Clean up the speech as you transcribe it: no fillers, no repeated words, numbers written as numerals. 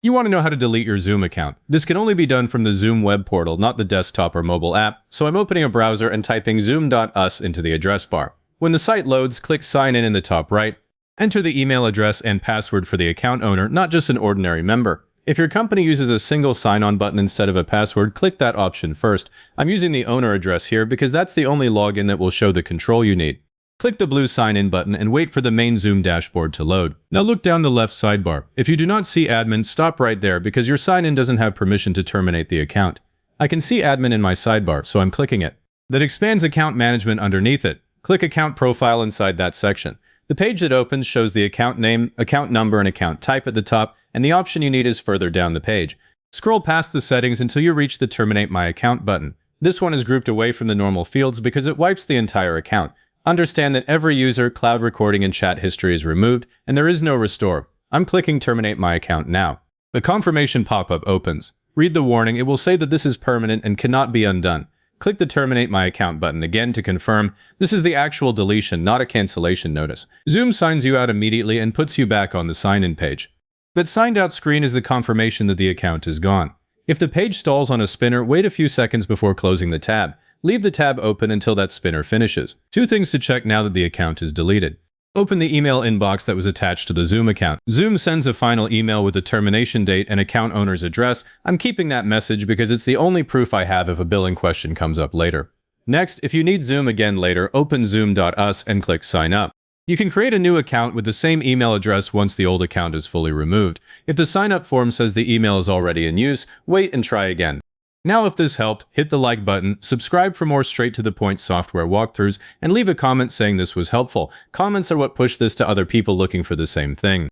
You want to know how to delete your Zoom account. This can only be done from the Zoom web portal, not the desktop or mobile app, so I'm opening a browser and typing zoom.us into the address bar. When the site loads, click Sign in the top right. Enter the email address and password for the account owner, not just an ordinary member. If your company uses a single sign-on button instead of a password, click that option first. I'm using the owner address here because that's the only login that will show the control you need. Click the blue Sign In button and wait for the main Zoom dashboard to load. Now look down the left sidebar. If you do not see admin, stop right there because your sign-in doesn't have permission to terminate the account. I can see admin in my sidebar, so I'm clicking it. That expands account management underneath it. Click account profile inside that section. The page that opens shows the account name, account number, and account type at the top, and the option you need is further down the page. Scroll past the settings until you reach the Terminate My Account button. This one is grouped away from the normal fields because it wipes the entire account. Understand that every user, cloud recording, and chat history is removed, and there is no restore. I'm clicking Terminate My Account now. The confirmation pop-up opens. Read the warning. It will say that this is permanent and cannot be undone. Click the Terminate My Account button again to confirm. This is the actual deletion, not a cancellation notice. Zoom signs you out immediately and puts you back on the sign-in page. That signed out screen is the confirmation that the account is gone. If the page stalls on a spinner, wait a few seconds before closing the tab. Leave the tab open until that spinner finishes. Two things to check now that the account is deleted. Open the email inbox that was attached to the Zoom account. Zoom sends a final email with the termination date and account owner's address. I'm keeping that message because it's the only proof I have if a billing question comes up later. Next, if you need Zoom again later, open zoom.us and click Sign Up. You can create a new account with the same email address once the old account is fully removed. If the sign-up form says the email is already in use, wait and try again. Now if this helped, hit the like button, subscribe for more straight-to-the-point software walkthroughs, and leave a comment saying this was helpful. Comments are what push this to other people looking for the same thing.